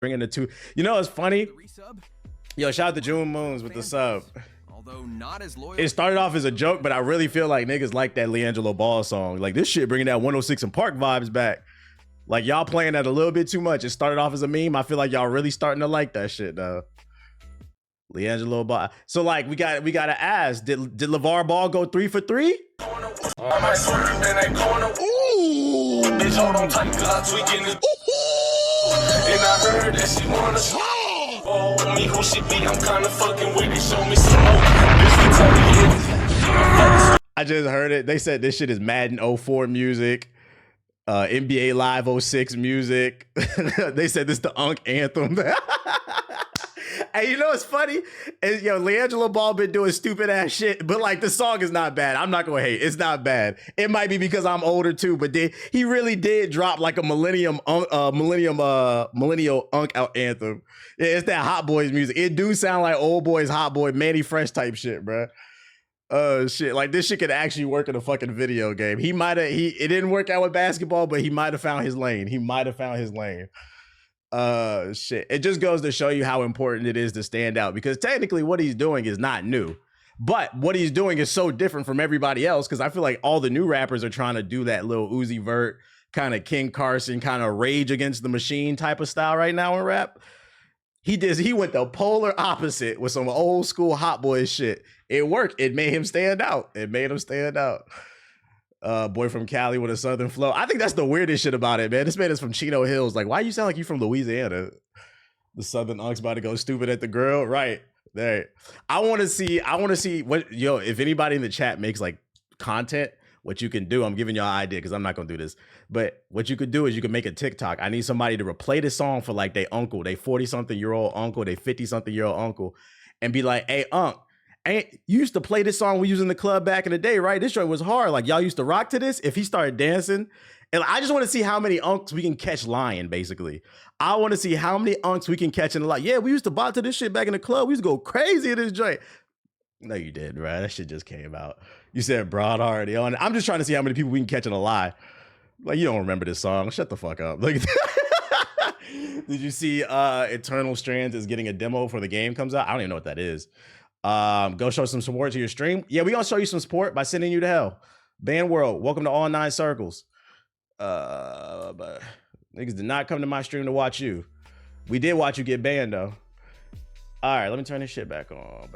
bringing the two. You know, it's funny. Yo, shout out to June Moons with the sub. Although not as loyal. It started off as a joke, but I really feel like niggas like that Liangelo Ball song. Like this shit bringing that 106 and Park vibes back. Like y'all playing that a little bit too much. It started off as a meme. I feel like y'all really starting to like that shit though. Liangelo Ball. So like we gotta ask, did LeVar Ball go 3 for 3? Ooh. Bitch, hold on tight, cause I tweaking it. And I heard that she wanna oh, me who she be, I'm kinda fucking with it. Show me some more. Bitch, tell me it. I just heard it. They said this shit is Madden 04 music. NBA Live 06 music. They said this the Unk anthem. Hey, you know what's funny? Yo, Liangelo Ball been doing stupid ass shit, but like the song is not bad. I'm not gonna hate. It's not bad. It might be because I'm older too, but he really did drop like a millennial Unk out anthem. Yeah, it's that Hot Boys music. It do sound like old boys, Hot Boy, Manny Fresh type shit, bro. Shit, like this shit could actually work in a fucking video game. It didn't work out with basketball, but he might have found his lane. Shit. It just goes to show you how important it is to stand out, because technically what he's doing is not new, but what he's doing is so different from everybody else. Because I feel like all the new rappers are trying to do that little Uzi Vert kind of King Carson kind of Rage Against the Machine type of style right now in rap. He went the polar opposite with some old school Hot Boys shit. It worked. It made him stand out. Boy from Cali with a southern flow. I think that's the weirdest shit about it, man. This man is from Chino Hills. Like, why you sound like you from Louisiana? The southern Unk's about to go stupid at the girl. Right. There. I want to see what, if anybody in the chat makes like content, what you can do. I'm giving y'all an idea because I'm not gonna do this. But what you could do is you can make a TikTok. I need somebody to replay this song for like they uncle, they 40-something-year-old uncle, they 50-something-year-old uncle, and be like, hey, Unc, you used to play this song we used in the club back in the day, right? This joint was hard. Like y'all used to rock to this. If he started dancing, and I just want to see how many unks we can catch lying, basically. I want to see how many unks we can catch in the lie. Yeah, we used to bop to this shit back in the club. We used to go crazy in this joint. No, you did, right? That shit just came out. You said broad already on. I'm just trying to see how many people we can catch in a lie. Like, you don't remember this song. Shut the fuck up. Like, did you see Eternal Strands is getting a demo for the game comes out? I don't even know what that is. Go show some support to your stream. Yeah, we gonna show you some support by sending you to hell. Band World, welcome to all 9 circles. But niggas did not come to my stream to watch you. We did watch you get banned though. All right, let me turn this shit back on. All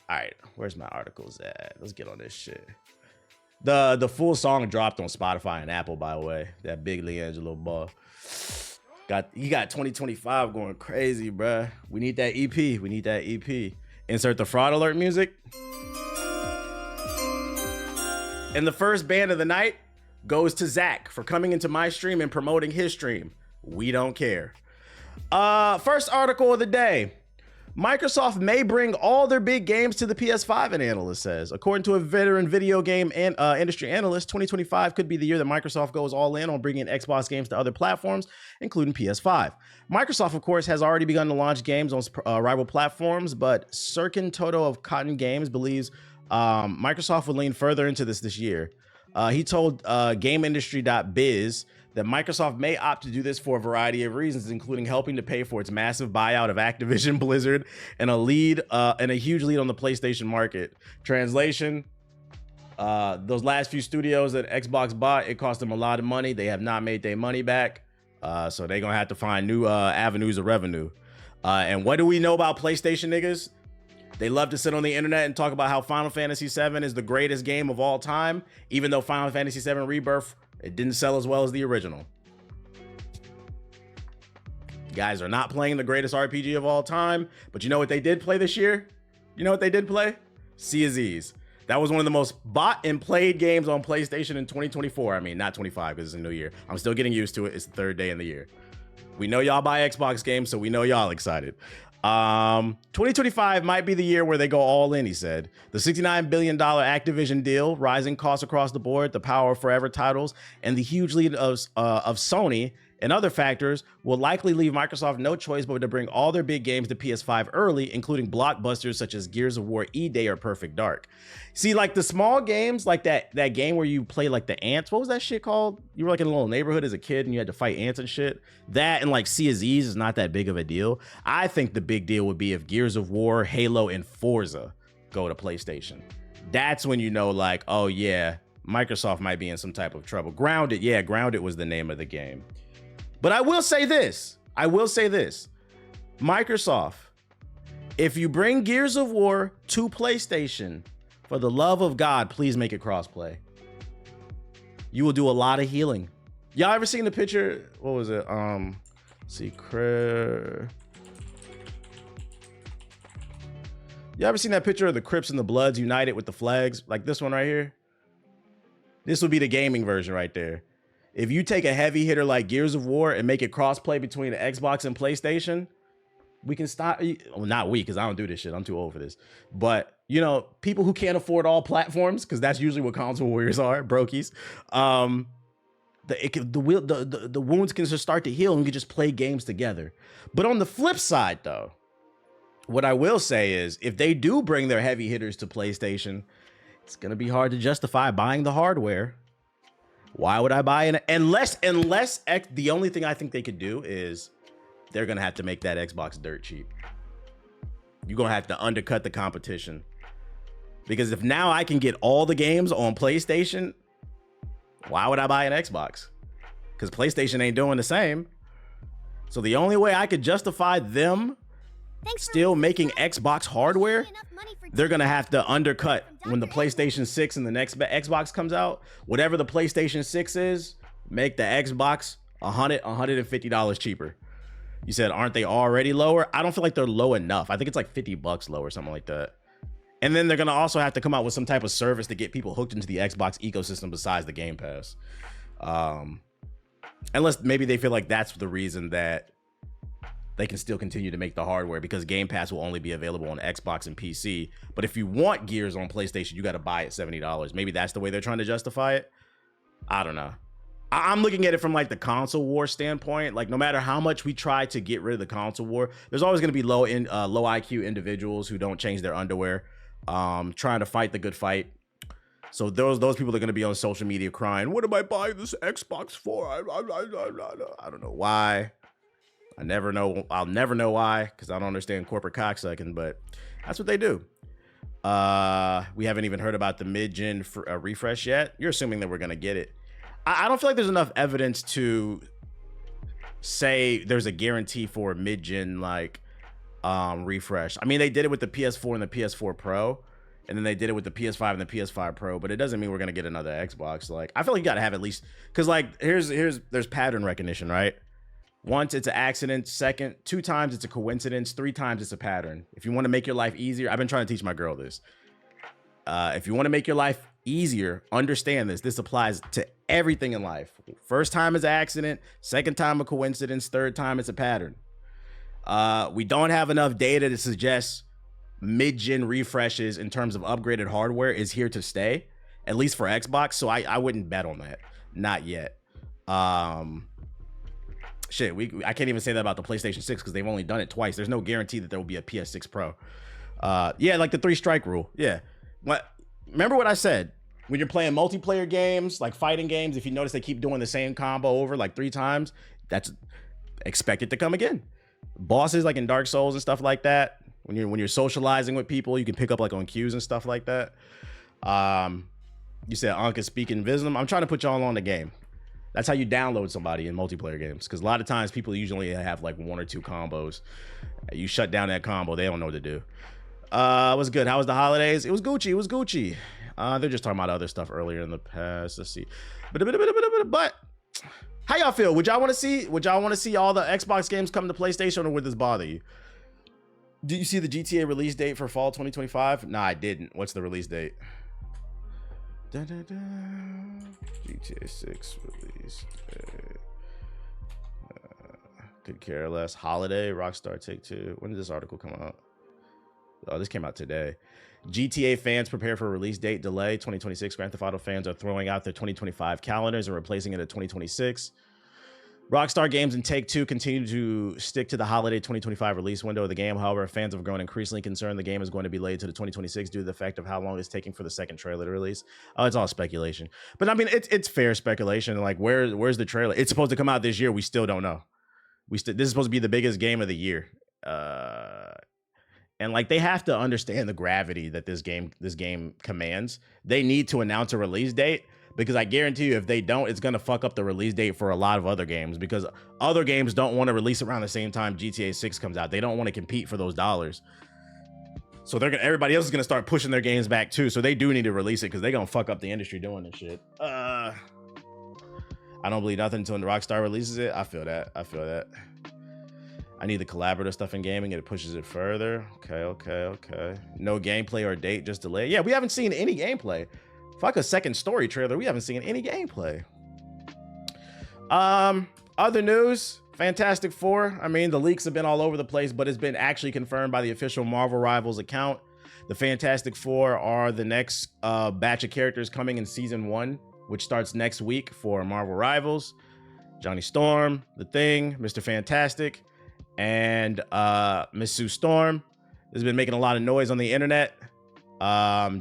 right, where's my articles at? Let's get on this shit. The full song dropped on Spotify and Apple, by the way. That big Liangelo Ball. He got 2025 going crazy, bruh. We need that EP. Insert the fraud alert music. And the first band of the night goes to Zach for coming into my stream and promoting his stream. We don't care. First article of the day. Microsoft may bring all their big games to the PS5, an analyst says. According to a veteran video game and industry analyst, 2025 could be the year that Microsoft goes all in on bringing Xbox games to other platforms, including PS5. Microsoft, of course, has already begun to launch games on rival platforms, but Sirkin Toto of Cotton Games believes Microsoft will lean further into this year. He told GameIndustry.biz that Microsoft may opt to do this for a variety of reasons, including helping to pay for its massive buyout of Activision Blizzard and a huge lead on the PlayStation market. Translation, those last few studios that Xbox bought, it cost them a lot of money. They have not made their money back. So they're going to have to find new avenues of revenue. And what do we know about PlayStation niggas? They love to sit on the internet and talk about how Final Fantasy VII is the greatest game of all time, even though Final Fantasy VII Rebirth, it didn't sell as well as the original. You guys are not playing the greatest RPG of all time, but you know what they did play this year? You know what they did play? Sea of Z's. That was one of the most bought and played games on PlayStation in 2024. I mean, not 25 because it's a new year. I'm still getting used to it. It's the 3rd day in the year. We know y'all buy Xbox games, so we know y'all excited. 2025 might be the year where they go all in, he said. The $69 billion Activision deal, rising costs across the board, the power of forever titles, and the huge lead of Sony and other factors will likely leave Microsoft no choice but to bring all their big games to PS5 early, including blockbusters such as Gears of War E-Day or Perfect Dark. See, like the small games, like that game where you play like the ants. What was that shit called? You were like in a little neighborhood as a kid and you had to fight ants and shit. That and like Sea of Z's is not that big of a deal. I think the big deal would be if Gears of War, Halo, and Forza go to PlayStation. That's when you know, like, oh yeah, Microsoft might be in some type of trouble. Grounded, yeah, Grounded was the name of the game. But I will say this. Microsoft, if you bring Gears of War to PlayStation, for the love of God, please make it crossplay. You will do a lot of healing. Y'all ever seen the picture? What was it? You ever seen that picture of the Crips and the Bloods united with the flags? Like this one right here? This would be the gaming version right there. If you take a heavy hitter like Gears of War and make it crossplay between the Xbox and PlayStation, we can stop. Well, not we, because I don't do this shit. I'm too old for this. But, you know, people who can't afford all platforms, because that's usually what console warriors are, brokies. The wounds can just start to heal and we can just play games together. But on the flip side, though, what I will say is if they do bring their heavy hitters to PlayStation, it's going to be hard to justify buying the hardware. Why would I buy it? Unless the only thing I think they could do is they're going to have to make that Xbox dirt cheap. You're going to have to undercut the competition. Because if now I can get all the games on PlayStation, why would I buy an Xbox? Because PlayStation ain't doing the same. So the only way I could justify them still making Xbox hardware, they're going to have to undercut when the PlayStation 6 and the next Xbox comes out. Whatever the PlayStation 6 is, make the Xbox $150 cheaper. You said, aren't they already lower? I don't feel like they're low enough. I think it's like $50 low or something like that. And then they're going to also have to come out with some type of service to get people hooked into the Xbox ecosystem besides the Game Pass. Unless maybe they feel like that's the reason that they can still continue to make the hardware, because Game Pass will only be available on Xbox and PC. But if you want Gears on PlayStation, you got to buy it $70. Maybe that's the way they're trying to justify it. I don't know. I'm looking at it from like the console war standpoint. Like no matter how much we try to get rid of the console war, there's always going to be low IQ individuals who don't change their underwear, trying to fight the good fight. So those people are going to be on social media crying, "What am I buying this Xbox for? I don't know why. I'll never know why, because I don't understand corporate cocksucking, but that's what they do." We haven't even heard about the mid-gen refresh yet. You're assuming that we're going to get it. I don't feel like there's enough evidence to say there's a guarantee for a mid-gen refresh. I mean, they did it with the PS4 and the PS4 Pro, and then they did it with the PS5 and the PS5 Pro, but it doesn't mean we're going to get another Xbox. Like, I feel like you got to have at least, because like there's pattern recognition, right? Once it's an accident, second, 2 times it's a coincidence, 3 times it's a pattern. If you want to make your life easier, I've been trying to teach my girl this. If you want to make your life easier, understand this. This applies to everything in life. First time is an accident, second time a coincidence, third time it's a pattern. We don't have enough data to suggest mid-gen refreshes in terms of upgraded hardware is here to stay, at least for Xbox. So I wouldn't bet on that. Not yet. Shit, I can't even say that about the PlayStation 6 because they've only done it twice. There's no guarantee that there will be a PS6 Pro. Yeah, like the 3-strike rule. Yeah. Remember what I said? When you're playing multiplayer games, like fighting games, if you notice they keep doing the same combo over like 3 times, that's expected to come again. Bosses like in Dark Souls and stuff like that, when you're socializing with people, you can pick up like on cues and stuff like that. You said Anka speaking Vism. I'm trying to put y'all on the game. That's how you download somebody in multiplayer games, because a lot of times people usually have like 1 or 2 combos. You shut down that combo, they don't know what to do. What's good? How was the holidays? It was Gucci. They're just talking about other stuff earlier in the past. Let's see. But how y'all feel? Would y'all want to see all the Xbox games come to PlayStation, or would this bother you? Did you see the GTA release date for fall 2025? Nah, I didn't. What's the release date? GTA 6 release date. Could care less. Holiday, Rockstar Take-Two. When did this article come out? Oh, this came out today. GTA fans prepare for a release date delay. 2026. Grand Theft Auto fans are throwing out their 2025 calendars and replacing it at 2026. Rockstar Games and Take-Two continue to stick to the holiday 2025 release window of the game. However, fans have grown increasingly concerned the game is going to be delayed to the 2026 due to the fact of how long it's taking for the second trailer to release. Oh, it's all speculation. But I mean, it's fair speculation. Like, where's the trailer? It's supposed to come out this year. We still don't know. This is supposed to be the biggest game of the year. And like, they have to understand the gravity that this game commands. They need to announce a release date, because I guarantee you, if they don't, it's going to fuck up the release date for a lot of other games, because other games don't want to release around the same time GTA 6 comes out. They don't want to compete for those dollars. So everybody else is going to start pushing their games back too. So they do need to release it, because they're going to fuck up the industry doing this shit. I don't believe nothing until Rockstar releases it. I feel that. I need the collaborative stuff in gaming, and it pushes it further. Okay. No gameplay or date, just delay. Yeah, we haven't seen any gameplay. Fuck a second story trailer. We haven't seen any gameplay. Other news, Fantastic Four. I mean, the leaks have been all over the place, but it's been actually confirmed by the official Marvel Rivals account. The Fantastic Four are the next batch of characters coming in season 1, which starts next week for Marvel Rivals. Johnny Storm, The Thing, Mr. Fantastic, and Miss Sue Storm has been making a lot of noise on the internet.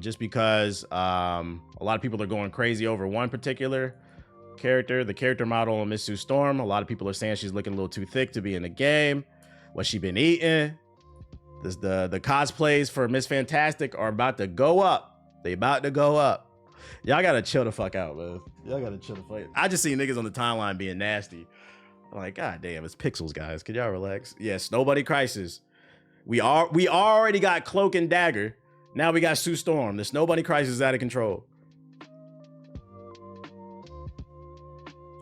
Just because a lot of people are going crazy over one particular character, the character model of Miss Sue Storm. A lot of people are saying she's looking a little too thick to be in the game. What she been eating? The cosplays for Miss Fantastic are about to go up. They about to go up. Y'all gotta chill the fuck out, man. Y'all gotta chill the fuck. I just see niggas on the timeline being nasty. I'm like, God damn, it's pixels, guys. Can y'all relax? Yes, Nobody Crisis. We already got Cloak and Dagger. Now we got Sue Storm. This Nobody Crisis is out of control.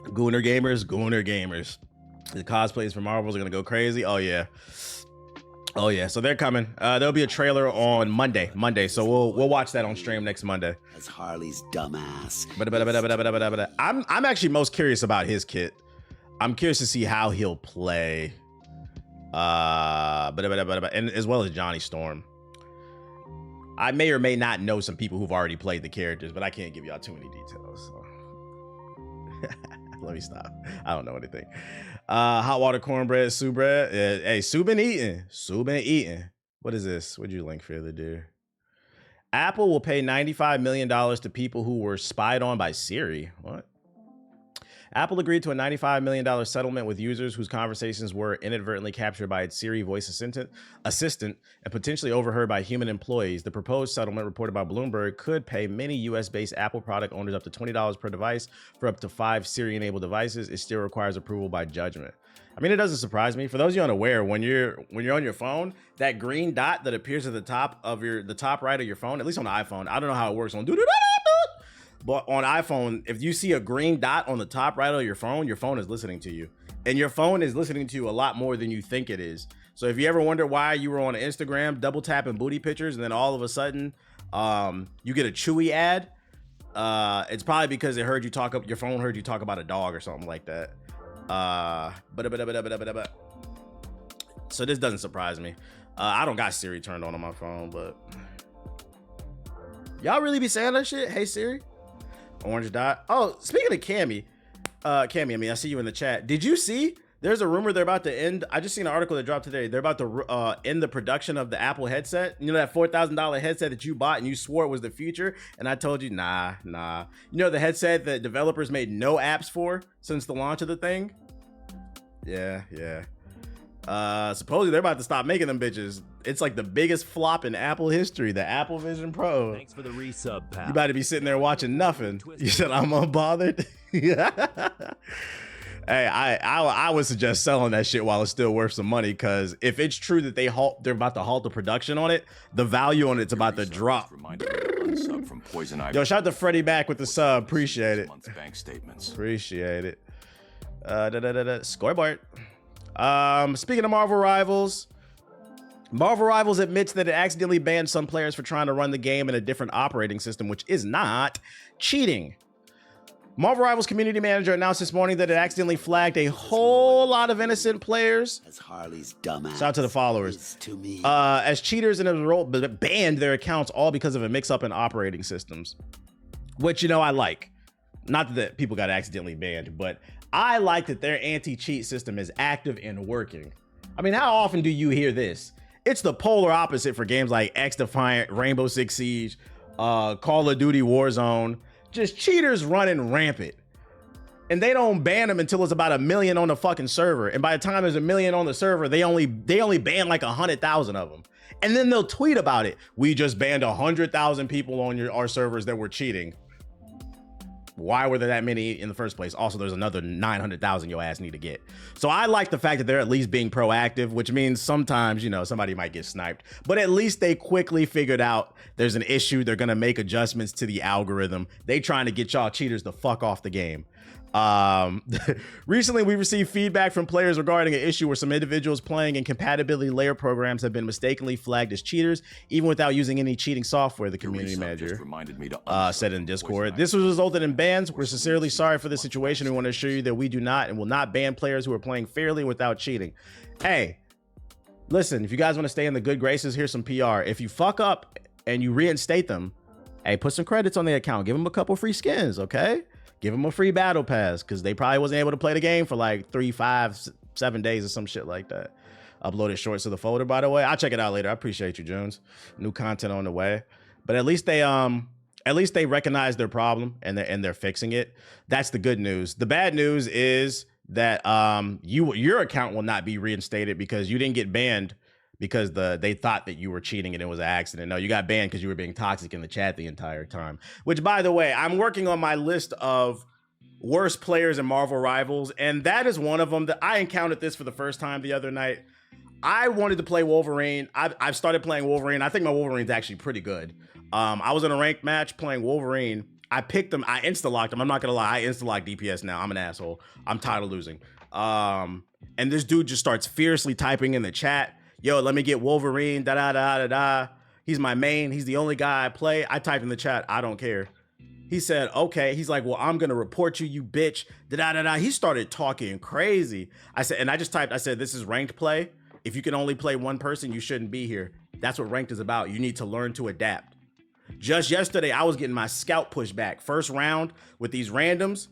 Gooner gamers. The cosplays for Marvels are gonna go crazy. Oh yeah. So they're coming. There'll be a trailer on Monday. So we'll watch that on stream next Monday. As Harley's dumbass. I'm actually most curious about his kit. I'm curious to see how he'll play. And as well as Johnny Storm. I may or may not know some people who've already played the characters, but I can't give y'all too many details. So. Let me stop. I don't know anything. Hot water cornbread, Sue bread. Hey, Sue been eating. What is this? What'd you link for the other dude? Apple will pay $95 million to people who were spied on by Siri. What? Apple agreed to a $95 million settlement with users whose conversations were inadvertently captured by its Siri voice assistant and potentially overheard by human employees. The proposed settlement, reported by Bloomberg, could pay many US-based Apple product owners up to $20 per device for up to 5 Siri-enabled devices. It still requires approval by judgment. I mean, it doesn't surprise me. For those of you unaware, when you're on your phone, that green dot that appears at the top of the top right of your phone, at least on the iPhone, I don't know how it works on but on iPhone, if you see a green dot on the top right of your phone is listening to you. And your phone is listening to you a lot more than you think it is. So if you ever wonder why you were on Instagram double tapping booty pictures and then all of a sudden you get a Chewy ad, it's probably because your phone heard you talk about a dog or something like that. So this doesn't surprise me. I don't got Siri turned on my phone, but y'all really be saying that shit? Hey Siri. Orange dot. Oh, speaking of Cammy, I see you in the chat. Did you see? There's a rumor they're about to end. I just seen an article that dropped today. They're about to end the production of the Apple headset. You know that $4,000 headset that you bought and you swore it was the future? And I told you, nah. You know the headset that developers made no apps for since the launch of the thing? Yeah. Supposedly they're about to stop making them bitches. It's like the biggest flop in Apple history, the Apple Vision Pro. Thanks for the resub, pal. You about to be sitting there watching nothing. You said I'm unbothered. Hey, I would suggest selling that shit while it's still worth some money, because if it's true that they're about to halt the production on it, the value on it's about to drop. From Poison Ivy. Yo, shout out to Freddie back with the sub. Appreciate it. Bank statements. Appreciate it. Scoreboard. Speaking of Marvel Rivals admits that it accidentally banned some players for trying to run the game in a different operating system, which is not cheating. Marvel Rivals community manager announced this morning that it accidentally flagged a whole lot of innocent players. As Harley's dumbass. Shout out to the followers. To me. As cheaters and as a result, banned their accounts all because of a mix-up in operating systems, which, I like. Not that people got accidentally banned, but I like that their anti-cheat system is active and working. I mean, how often do you hear this? It's the polar opposite for games like X Defiant, Rainbow Six Siege, Call of Duty Warzone. Just cheaters running rampant. And they don't ban them until it's about 1 million on the fucking server. And by the time there's 1 million on the server, they only ban like 100,000 of them. And then they'll tweet about it. We just banned 100,000 people on our servers that were cheating. Why were there that many in the first place? Also, there's another 900,000 your ass need to get. So I like the fact that they're at least being proactive, which means sometimes, you know, somebody might get sniped, but at least they quickly figured out there's an issue. They're going to make adjustments to the algorithm. They trying to get y'all cheaters the fuck off the game. Recently we received feedback from players regarding an issue where some individuals playing in compatibility layer programs have been mistakenly flagged as cheaters, even without using any cheating software, the community manager said in Discord. This was resulted in bans. We're sincerely sorry for this situation. We want to assure you that we do not and will not ban players who are playing fairly without cheating. Hey, listen, if you guys want to stay in the good graces, here's some PR. If you fuck up and you reinstate them, hey, put some credits on the account. Give them a couple free skins, okay? Give them a free battle pass because they probably wasn't able to play the game for like 3, 5, 7 days or some shit like that. Uploaded shorts to the folder, by the way. I'll check it out later. I appreciate you, Jones. New content on the way. But at least they recognize their problem and they're fixing it. That's the good news. The bad news is that your account will not be reinstated because you didn't get banned because they thought that you were cheating and it was an accident. No, you got banned because you were being toxic in the chat the entire time. Which, by the way, I'm working on my list of worst players in Marvel Rivals, and that is one of them. That I encountered this for the first time the other night. I wanted to play Wolverine. I've started playing Wolverine. I think my Wolverine's actually pretty good. I was in a ranked match playing Wolverine. I picked him. I insta-locked him. I'm not gonna lie. I insta-locked DPS now. I'm an asshole. I'm tired of losing. And this dude just starts fiercely typing in the chat. Yo, let me get Wolverine, da-da-da-da-da. He's my main. He's the only guy I play. I typed in the chat, I don't care. He said, okay. He's like, well, I'm going to report you, you bitch, da-da-da-da. He started talking crazy. I said, this is ranked play. If you can only play one person, you shouldn't be here. That's what ranked is about. You need to learn to adapt. Just yesterday, I was getting my scout pushed back. First round with these randoms.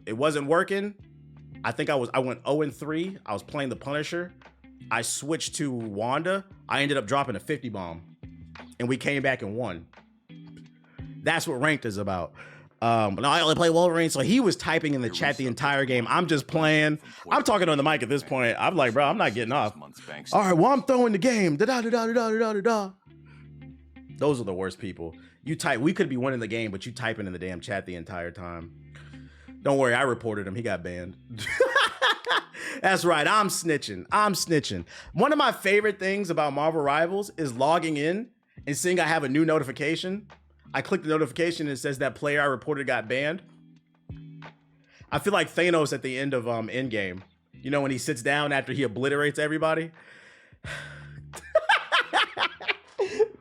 It wasn't working. I think I went 0-3. I was playing the Punisher. I switched to Wanda. I ended up dropping a 50 bomb and we came back and won. That's what ranked is about. But no, I only play Wolverine. So he was typing in the chat the entire game. I'm just playing. I'm talking on the mic at this point. I'm like, bro, I'm not getting off. All right, well, I'm throwing the game. Da-da-da-da-da-da-da-da. Those are the worst people. We could be winning the game, but you typing in the damn chat the entire time. Don't worry, I reported him. He got banned. That's right. I'm snitching. One of my favorite things about Marvel Rivals is logging in and seeing I have a new notification. I click the notification and it says that player I reported got banned. I feel like Thanos at the end of Endgame. You know, when he sits down after he obliterates everybody.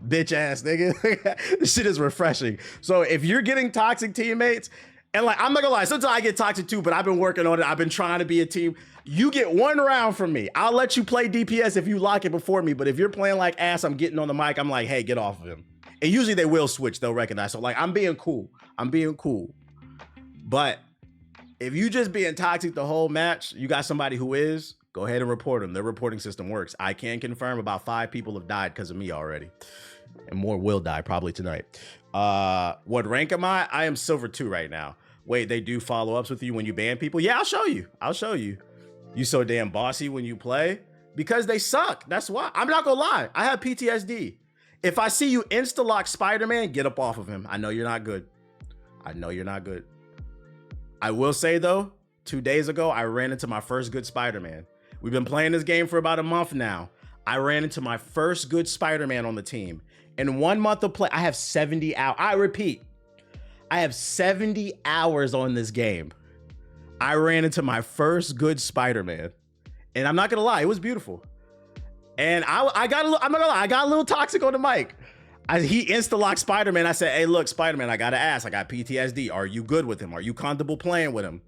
Bitch ass nigga. This shit is refreshing. So if you're getting toxic teammates, and like, I'm not gonna lie, sometimes I get toxic too, but I've been working on it. I've been trying to be a team. You get one round from me. I'll let you play DPS if you lock it before me, but if you're playing like ass, I'm getting on the mic, I'm like, hey, get off of him. And usually they will switch, they'll recognize. So like, I'm being cool. But if you just being toxic the whole match, you got somebody who is, go ahead and report them. Their reporting system works. I can confirm about 5 people have died because of me already. And more will die probably tonight. What rank am I? I am silver 2 right now. Wait, they do follow-ups with you when you ban people? Yeah, I'll show you. You so damn bossy when you play? Because they suck. That's why. I'm not gonna lie. I have PTSD. If I see you insta-lock Spider-Man, get up off of him. I know you're not good. I will say though, 2 days ago, I ran into my first good Spider-Man. We've been playing this game for about a month now. I ran into my first good Spider-Man on the team. In 1 month of play, I have 70 hours. I repeat, I have 70 hours on this game. I ran into my first good Spider-Man. And I'm not gonna lie, it was beautiful. And I'm not gonna lie, I got a little toxic on the mic. He insta-locked Spider-Man. I said, hey, look, Spider-Man, I gotta ask, I got PTSD. Are you good with him? Are you comfortable playing with him?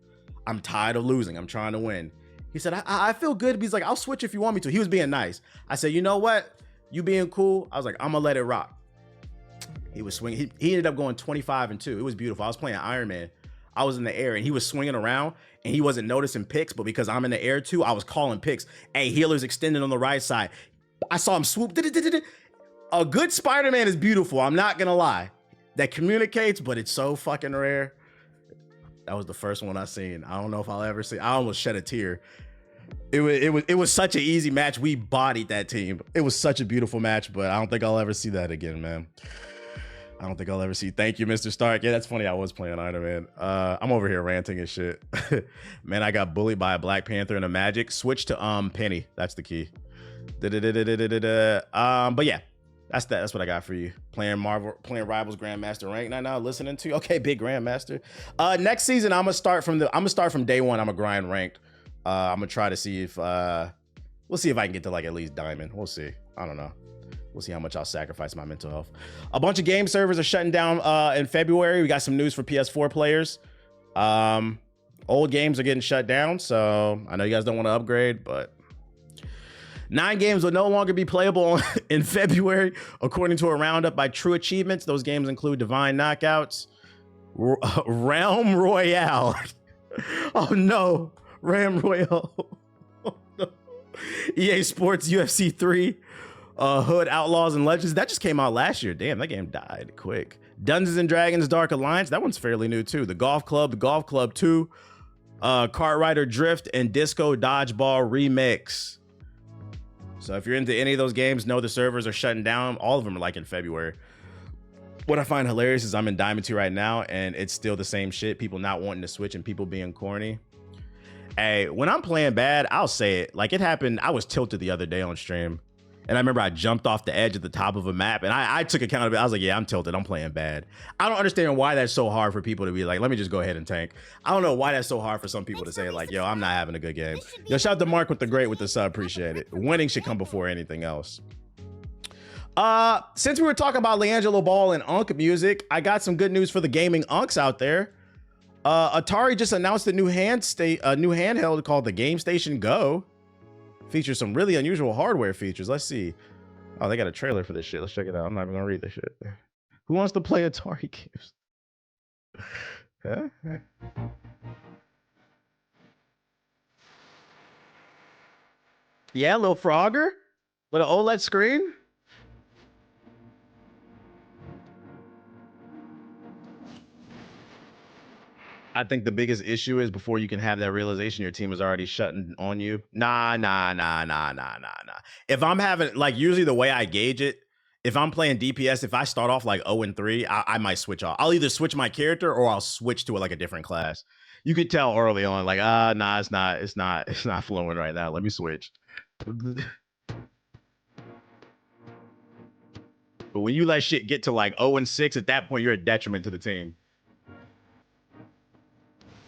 I'm tired of losing. I'm trying to win. He said, I feel good. He's like, I'll switch if you want me to. He was being nice. I said, you know what? You being cool. I was like, I'm gonna let it rock. He was swinging. He ended up going 25-2. It was beautiful. I was playing Iron Man. I was in the air and he was swinging around and he wasn't noticing picks, but because I'm in the air too, I was calling picks. Hey, healer's extended on the right side. I saw him swoop. A good Spider-Man is beautiful. I'm not gonna lie. That communicates, but it's so fucking rare. That was the first one I seen. I don't know if I'll ever see. I almost shed a tear. It was such an easy match. We bodied that team. It was such a beautiful match, but I don't think I'll ever see that again, man. I don't think I'll ever see. Thank you, Mr. Stark. Yeah, that's funny. I was playing Iron Man. I'm over here ranting and shit. Man, I got bullied by a Black Panther and a Magic. Switch to Penny. That's the key. But yeah, that's what I got for you. Playing Rivals Grandmaster rank now. Listening to okay, big Grandmaster. Next season I'm gonna start from day one. I'm gonna grind ranked. I'm gonna try to see if we'll see if I can get to like at least diamond. We'll see. I don't know. We'll see how much I'll sacrifice my mental health. A bunch of game servers are shutting down in February. We got some news for PS4 players. Old games are getting shut down, so I know you guys don't want to upgrade, but 9 games will no longer be playable in February, according to a roundup by True Achievements. Those games include Divine Knockouts, Realm Royale. Oh no, Ram Royale. Oh, no. EA Sports UFC 3. Hood Outlaws and Legends. That just came out last year. Damn, that game died quick. Dungeons and Dragons Dark Alliance. That one's fairly new too. The Golf Club 2, Kart Rider Drift, and Disco Dodgeball Remix. So if you're into any of those games, know the servers are shutting down. All of them are like in February. What I find hilarious is I'm in Diamond 2 right now and it's still the same shit. People not wanting to switch and people being corny. Hey, when I'm playing bad, I'll say it. Like it happened. I was tilted the other day on stream. And I remember I jumped off the edge at the top of a map and I took accountability. I was like, yeah, I'm tilted. I'm playing bad. I don't understand why that's so hard for people to be like, let me just go ahead and tank. I don't know why that's so hard for some people to say like, yo, I'm not having a good game. Yo, shout out to Mark with the great with the sub. Appreciate it. Winning should come before anything else. Since we were talking about Liangelo Ball and Unk music, I got some good news for the gaming Unks out there. Atari just announced a new handheld called the Gamestation Go. Features some really unusual hardware features. Let's see. Oh, they got a trailer for this shit. Let's check it out. I'm not even gonna read this shit. Who wants to play Atari games? Huh? Yeah, little Frogger with an OLED screen. I think the biggest issue is before you can have that realization, your team is already shutting on you. Nah. If I'm having, like, usually the way I gauge it, if I'm playing DPS, if I start off like 0-3, I might switch off. I'll either switch my character or I'll switch to like a different class. You could tell early on, like, nah, it's not flowing right now. Let me switch. But when you let shit get to like 0-6, at that point, you're a detriment to the team.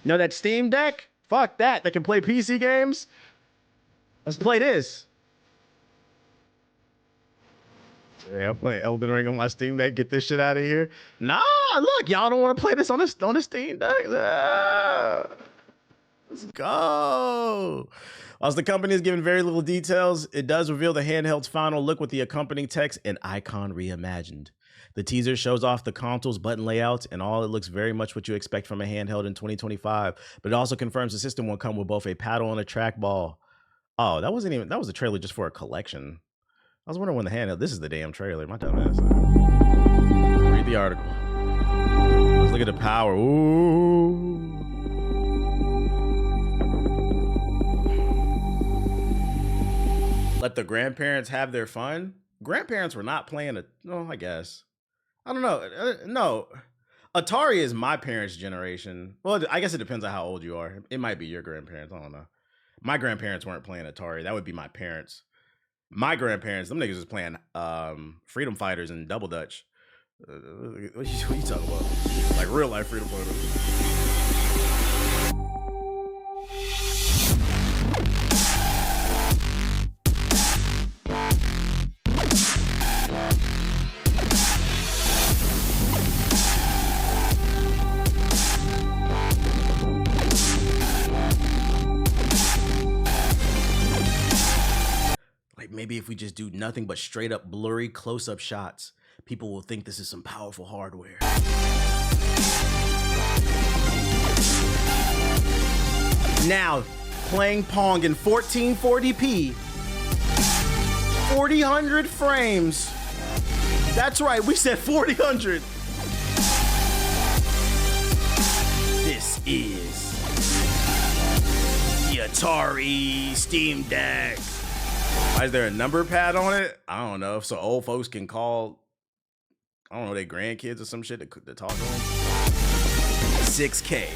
You know that Steam Deck? Fuck that. That can play PC games? Let's play this. Yeah, I'm playing Elden Ring on my Steam Deck. Get this shit out of here. Nah, look, y'all don't want to play this on the Steam Deck. Let's go. Whilst the company is giving very little details, it does reveal the handheld's final look with the accompanying text and icon reimagined. The teaser shows off the console's button layouts and all. It looks very much what you expect from a handheld in 2025, but it also confirms the system will come with both a paddle and a trackball. Oh, that was a trailer just for a collection. I was wondering when the handheld, this is the damn trailer, my dumb ass. Read the article. Let's look at the power. Ooh. Let the grandparents have their fun. Grandparents were not playing no, I guess. I don't know. No, Atari is my parents' generation. Well, I guess it depends on how old you are. It might be your grandparents. I don't know. My grandparents weren't playing Atari. That would be my parents. My grandparents, them niggas was playing Freedom Fighters and Double Dutch. What you talking about? Like real life Freedom Fighters. Maybe if we just do nothing but straight up blurry close-up shots, people will think this is some powerful hardware. Now, playing Pong in 1440p, 400 frames. That's right, we said 400. This is the Atari Steam Deck. Why is there a number pad on it? I don't know. So old folks can call, I don't know, their grandkids or some shit to talk to them. 6K,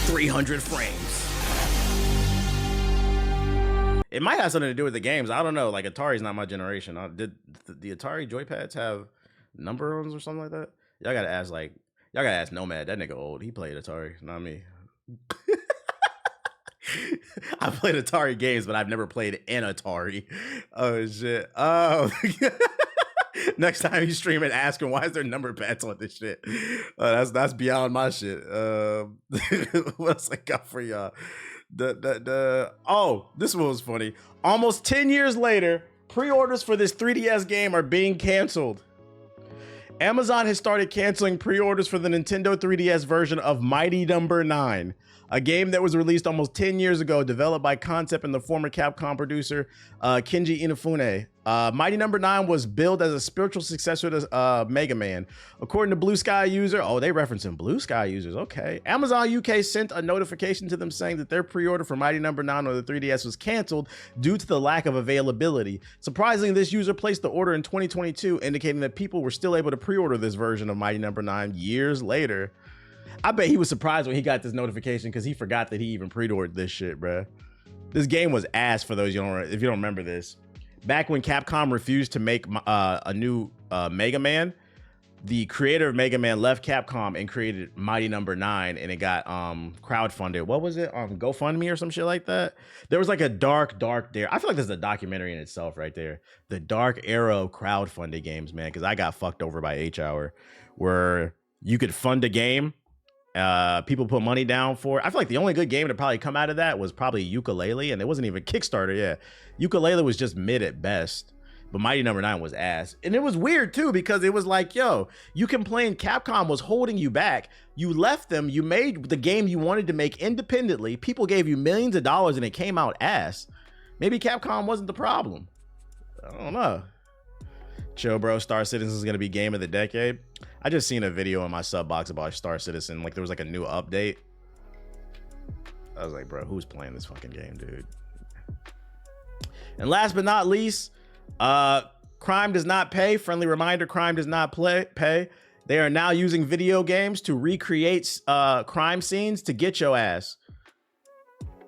300 frames. It might have something to do with the games. I don't know. Like, Atari's not my generation. Did the Atari joypads have number on them or something like that? Y'all gotta ask Nomad. That nigga old. He played Atari, not me. I played Atari games, but I've never played an Atari. Oh shit. Oh. Next time you stream it, ask him, why is there number pads on this shit? That's beyond my shit. What else I got for y'all? Oh, this one was funny. Almost 10 years later, pre-orders for this 3DS game are being canceled. Amazon has started canceling pre-orders for the Nintendo 3DS version of Mighty Number 9, a game that was released almost 10 years ago, developed by Concept and the former Capcom producer Kenji Inafune. Mighty Number 9 was billed as a spiritual successor to Mega Man. According to Blue Sky user, oh, they referencing Blue Sky users, okay. Amazon UK sent a notification to them saying that their pre-order for Mighty Number 9 on the 3DS was canceled due to the lack of availability. Surprisingly, this user placed the order in 2022, indicating that people were still able to pre-order this version of Mighty Number 9 years later. I bet he was surprised when he got this notification because he forgot that he even pre-ordered this shit, bruh. This game was ass for those if you don't remember this. Back when Capcom refused to make a new Mega Man, the creator of Mega Man left Capcom and created Mighty Number 9, and it got crowdfunded. What was it? GoFundMe or some shit like that? There was like a dark there. I feel like this is a documentary in itself right there. The dark era of crowdfunded games, man, because I got fucked over by H-Hour, where you could fund a game. People put money down for it. I feel like the only good game to probably come out of that was probably Ukulele, and it wasn't even Kickstarter. Yeah, Ukulele was just mid at best, but Mighty Number 9 was ass. And it was weird too, because it was like, yo, you complained Capcom was holding you back. You left them, you made the game you wanted to make independently. People gave you millions of dollars and it came out ass. Maybe Capcom wasn't the problem. I don't know. Chill, bro. Star Citizen is gonna be game of the decade. I just seen a video in my sub box about Star Citizen. Like, there was like a new update. I was like, bro, who's playing this fucking game, dude? And last but not least, crime does not pay. Friendly reminder, crime does not pay. They are now using video games to recreate crime scenes to get your ass.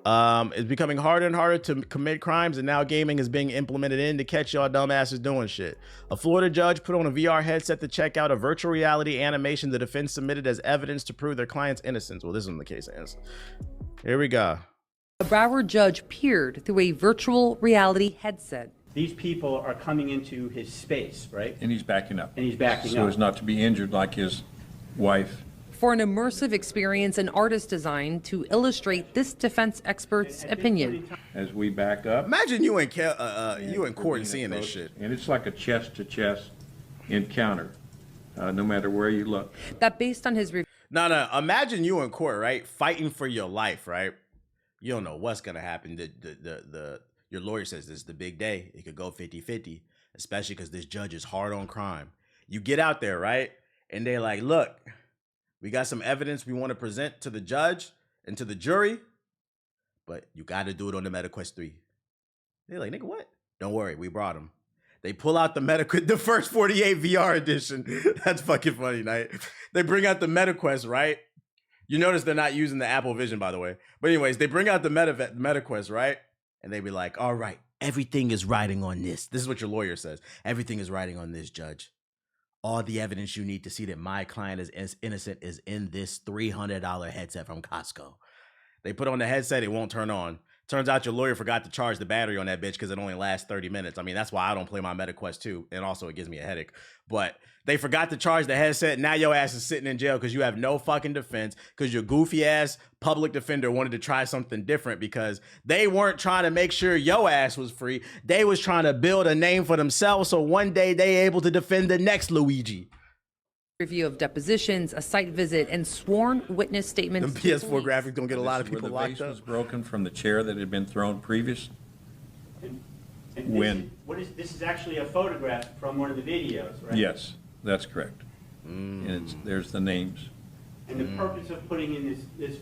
It's becoming harder and harder to commit crimes, and now gaming is being implemented in to catch y'all dumbasses doing shit. A Florida judge put on a VR headset to check out a virtual reality animation the defense submitted as evidence to prove their client's innocence. Well, this isn't the case of innocence. Here we go. A Broward judge peered through a virtual reality headset. These people are coming into his space, right? And he's backing up. And he's backing so up. as not to be injured like his wife. For an immersive experience, an artist designed to illustrate this defense expert's opinion. As we back up. Imagine you in court and seeing this shit. And it's like a chest-to-chest encounter, no matter where you look. That based on his review. No. Imagine you in court, right? Fighting for your life, right? You don't know what's gonna happen. Your lawyer says this is the big day. It could go 50-50, especially because this judge is hard on crime. You get out there, right? And they're like, look, we got some evidence we want to present to the judge and to the jury, but you got to do it on the MetaQuest 3. They're like, nigga, what? Don't worry, we brought him. They pull out the first 48 VR edition. That's fucking funny, Night. They bring out the MetaQuest, right? You notice they're not using the Apple Vision, by the way. But anyways, they bring out the MetaQuest, right? And they be like, all right, everything is riding on this. This is what your lawyer says. Everything is riding on this, judge. All the evidence you need to see that my client is innocent is in this $300 headset from Costco. They put on the headset, it won't turn on. Turns out your lawyer forgot to charge the battery on that bitch because it only lasts 30 minutes. I mean, that's why I don't play my MetaQuest 2, and also it gives me a headache. But they forgot to charge the headset. Now your ass is sitting in jail because you have no fucking defense because your goofy ass public defender wanted to try something different because they weren't trying to make sure your ass was free. They was trying to build a name for themselves so one day they able to defend the next Luigi. review of depositions, a site visit, and sworn witness The statements. to PS4 police. graphics gonna get a lot of This is people where the locked vase was up. broken from the chair that had been thrown previous? And When? This is actually a photograph from one of the videos, right? Yes, that's correct. And there's the names. And the purpose of putting in this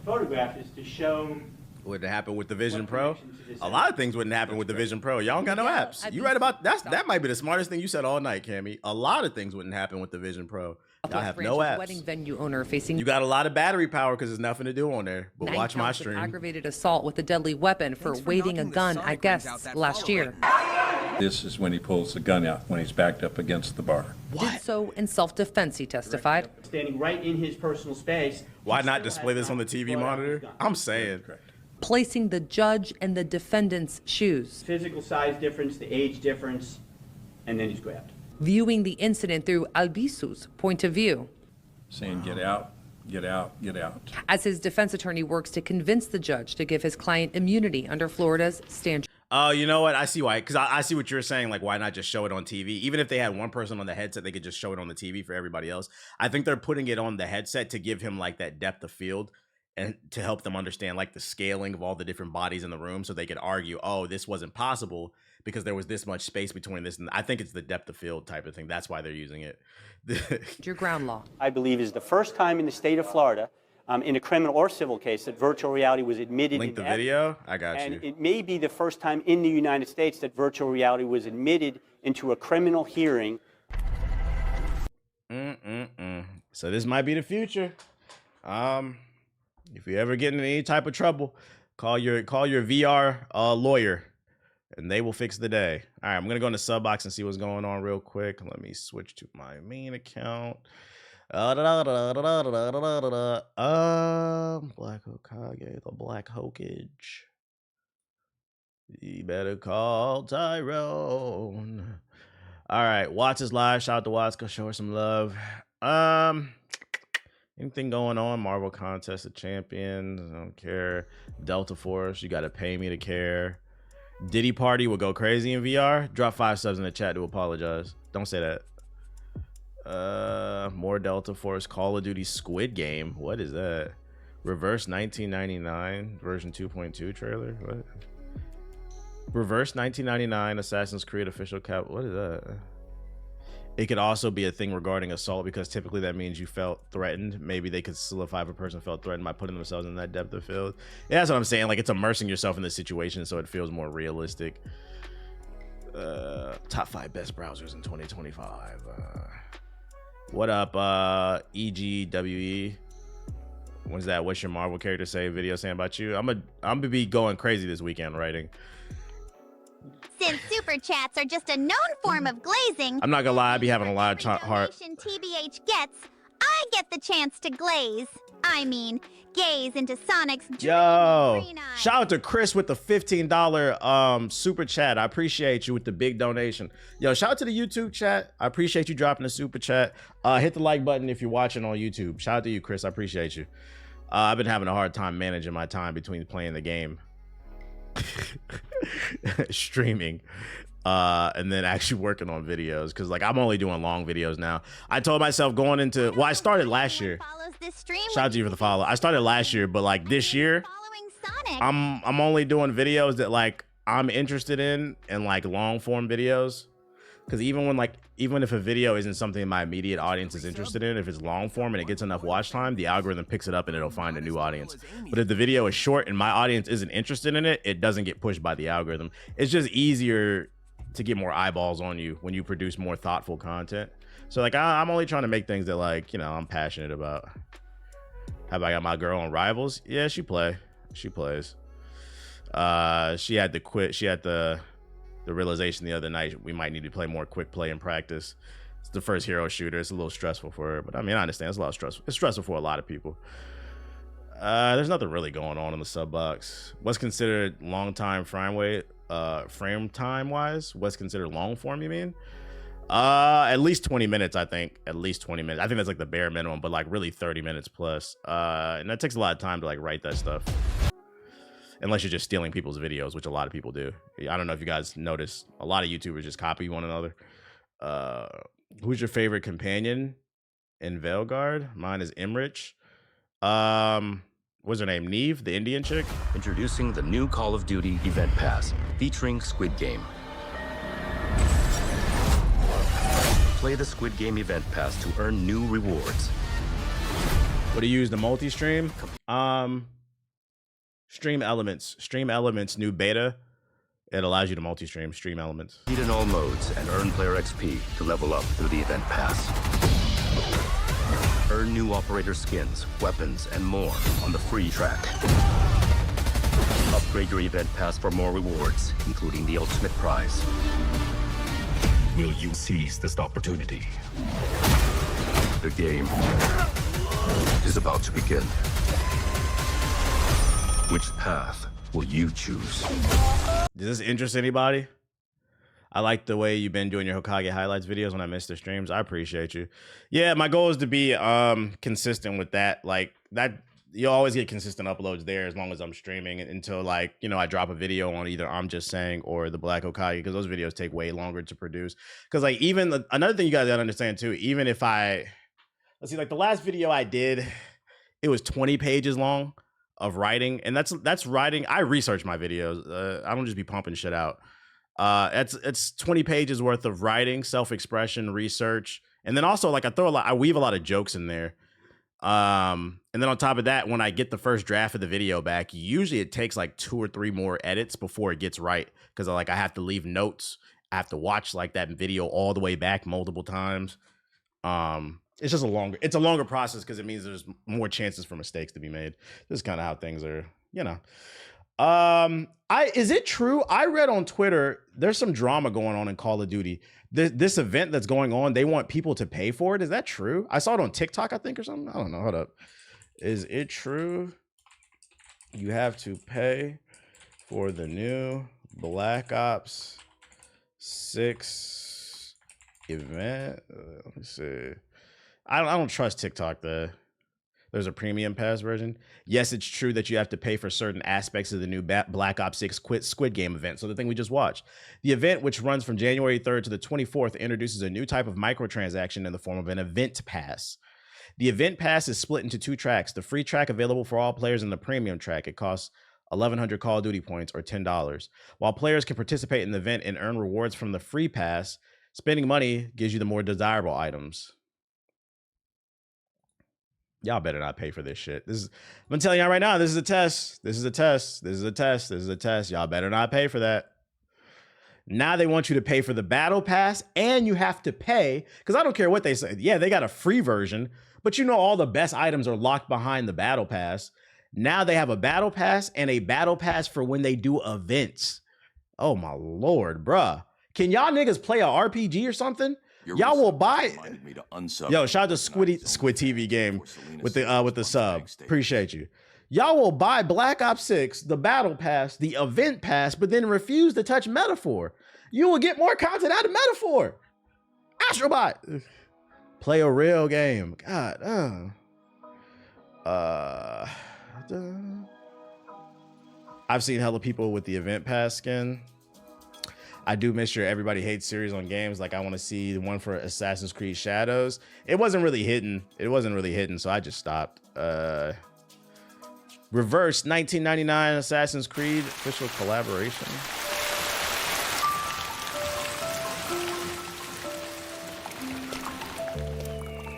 photograph is to show Would it happen with the Vision Pro? connection to this A lot of things wouldn't happen with the Vision Pro. Y'all don't got no apps. You right about that might be the smartest thing you said all night, Cammy. A lot of things wouldn't happen with the Vision Pro. Y'all have no Branch's apps. Wedding venue owner facing You got a lot of battery power because there's nothing to do on there. But 9 watch my counts of stream. aggravated assault with a deadly weapon for waving a gun at guests last year. This is when he pulls the gun out, when he's backed up against the bar. Did so in self-defense, he testified. standing right in his personal space. Why he not still display has this on the time to TV pull out his monitor? gun. I'm saying. Placing the judge in the defendant's shoes. Physical size difference, the age difference, and then he's grabbed. Viewing the incident through Albisu's point of view. Saying, get out, get out, get out. As his defense attorney works to convince the judge to give his client immunity under Florida's stand. Oh, you know what? I see why. Because I see what you're saying. Like, why not just show it on TV? Even if they had one person on the headset, they could just show it on the TV for everybody else. I think they're putting it on the headset to give him like that depth of field and to help them understand like the scaling of all the different bodies in the room, so they could argue, oh, this wasn't possible because there was this much space between this. And I think it's the depth of field type of thing. That's why they're using it. Your ground law. I believe is the first time in the state of Florida, in a criminal or civil case, that virtual reality was admitted. Link the in evidence. video. I got And you. it may be the first time in the United States that virtual reality was admitted into a criminal hearing. So this might be the future. If you ever get in any type of trouble, call your VR lawyer, and they will fix the day. All right, I'm gonna go into Subbox and see what's going on real quick. Let me switch to my main account. Black Hokage, the Black Hokage. You better call Tyrone. All right, Watts is live. Shout out to Watts. Go show her some love. Anything going on? Marvel Contest of Champions. I don't care. Delta Force. You got to pay me to care. Diddy Party will go crazy in VR. Drop 5 subs in the chat to apologize. Don't say that. More Delta Force. Call of Duty Squid Game. What is that? Reverse 1999 version 2.2 trailer. What? Reverse 1999 Assassin's Creed official cap. What is that? It could also be a thing regarding assault, because typically that means you felt threatened. Maybe they could solidify if a person felt threatened by putting themselves in that depth of field. Yeah, that's what I'm saying. Like, it's immersing yourself in the situation so it feels more realistic. Top 5 best browsers in 2025. What up, EGWE? What's that? What's your Marvel character say? Video saying about you? I'm gonna be going crazy this weekend writing. Since super chats are just a known form of glazing, I'm not gonna lie, I be having a lot of heart. donation TBH gets, I get the chance to glaze. I mean, gaze into Sonic's Yo, green eyes. shout out to Chris with the $15 super chat. I appreciate you with the big donation. Yo, shout out to the YouTube chat. I appreciate you dropping the super chat. Hit the like button if you're watching on YouTube. Shout out to you, Chris. I appreciate you. I've been having a hard time managing my time between playing the game, streaming, and then actually working on videos, because like I'm only doing long videos now. I told myself going into, well, I started last year. Follows this stream Shout out to you for the follow. I started last year, but like this year, following Sonic. I'm only doing videos that like I'm interested in like long form videos. Because even if a video isn't something my immediate audience is interested in, if it's long form and it gets enough watch time, the algorithm picks it up and it'll find a new audience. But if the video is short and my audience isn't interested in it, it doesn't get pushed by the algorithm. It's just easier to get more eyeballs on you when you produce more thoughtful content. So like I'm only trying to make things that like, you know, I'm passionate about. Have I got my girl on Rivals? Yeah, she plays. She had to quit. She had the realization the other night we might need to play more quick play in practice. It's the first hero shooter. It's a little stressful for her, but I mean, I understand. It's a lot of stressful. It's stressful for a lot of people. There's nothing really going on in the sub box. What's considered long time frame time wise? What's considered long form, you mean? At least 20 minutes, I think. At least 20 minutes. I think that's like the bare minimum, but like really 30 minutes plus. And that takes a lot of time to like write that stuff. Unless you're just stealing people's videos, which a lot of people do. I don't know if you guys notice, a lot of YouTubers just copy one another. Who's your favorite companion? in Veilguard. Mine is Emrich. What's her name? Neve, the Indian chick? Introducing the new Call of Duty Event Pass featuring Squid Game. Play the Squid Game Event Pass to earn new rewards. What do you use the multi-stream? Stream Elements. Stream Elements new beta. It allows you to multi-stream Stream Elements. Compete in all modes and earn player XP to level up through the Event Pass. Earn new operator skins, weapons, and more on the free track. Upgrade your Event Pass for more rewards, including the ultimate prize. Will you seize this opportunity? The game is about to begin. Which path will you choose? Does this interest anybody? I like the way you've been doing your Hokage highlights videos when I miss the streams. I appreciate you. Yeah, my goal is to be consistent with that. Like that, you'll always get consistent uploads there as long as I'm streaming until, like, you know, I drop a video on either I'm Just Saying or the Black Hokage, because those videos take way longer to produce. Because like another thing you guys gotta understand too, even if let's see, like the last video I did, it was 20 pages long of writing, and that's writing. I research my videos. I don't just be pumping shit out. It's 20 pages worth of writing, self-expression, research, and then also like I weave a lot of jokes in there. And then on top of that, when I get the first draft of the video back, usually it takes like 2 or 3 more edits before it gets right, because I have to leave notes. I have to watch like that video all the way back multiple times. It's just a longer process, because it means there's more chances for mistakes to be made. This is kind of how things are, you know. Is it true? I read on Twitter there's some drama going on in Call of Duty. This event that's going on, they want people to pay for it. Is that true? I saw it on TikTok, I think, or something. I don't know. Hold up. Is it true? You have to pay for the new Black Ops 6 event. Let me see. I don't trust TikTok. There's a premium pass version. Yes, it's true that you have to pay for certain aspects of the new Black Ops 6 Squid Game event. So the thing we just watched. The event, which runs from January 3rd to the 24th, introduces a new type of microtransaction in the form of an event pass. The event pass is split into 2 tracks. The free track available for all players and the premium track. It costs 1,100 Call of Duty points or $10. While players can participate in the event and earn rewards from the free pass, spending money gives you the more desirable items. Y'all better not pay for this shit. I'm telling y'all right now, this is a test. This is a test. This is a test. This is a test. Y'all better not pay for that. Now they want you to pay for the battle pass, and you have to pay, because I don't care what they say. Yeah, they got a free version, but you know all the best items are locked behind the battle pass. Now they have a battle pass and a battle pass for when they do events. Oh my Lord, bruh. Can y'all niggas play a RPG or something? Y'all will buy. Yo, shout out to Squid TV game with the sub. Appreciate you. Y'all will buy Black Ops 6, the battle pass, the event pass, but then refuse to touch Metaphor. You will get more content out of Metaphor. Astrobot. Play a real game. God. I've seen hella people with the event pass skin. I do miss your Everybody Hates series on games. Like, I want to see the one for Assassin's Creed Shadows. It wasn't really hitting. So I just stopped. Reverse 1999 Assassin's Creed official collaboration.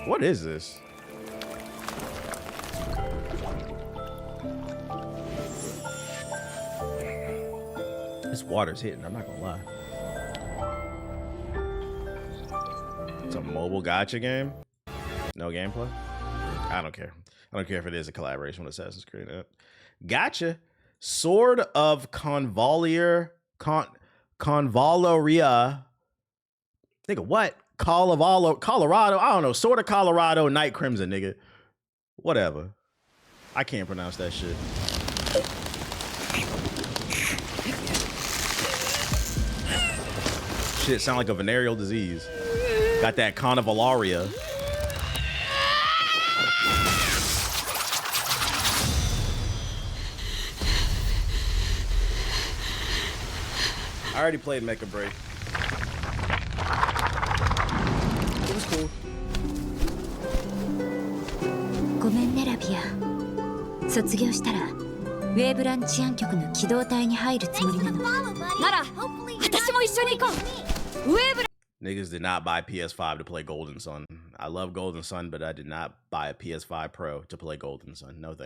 What is this? This water's hitting, I'm not gonna lie. It's a mobile gacha game? No gameplay? I don't care. I don't care if it is a collaboration with Assassin's Creed. Gotcha. Sword of Convaloria. Nigga, what? Colorado. I don't know. Sword of Colorado, Night Crimson, nigga. Whatever. I can't pronounce that shit. Shit sound like a venereal disease. Got that Convaloria. I already played Mecha Break. It was cool. 卒業したらウェーブラン治安局の機動隊に入るつもりなの。なら私も一緒に行こう。ウェーブラン Niggas did not buy PS5 to play Golden Sun. I love Golden Sun, but I did not buy a PS5 Pro to play Golden Sun. No thanks.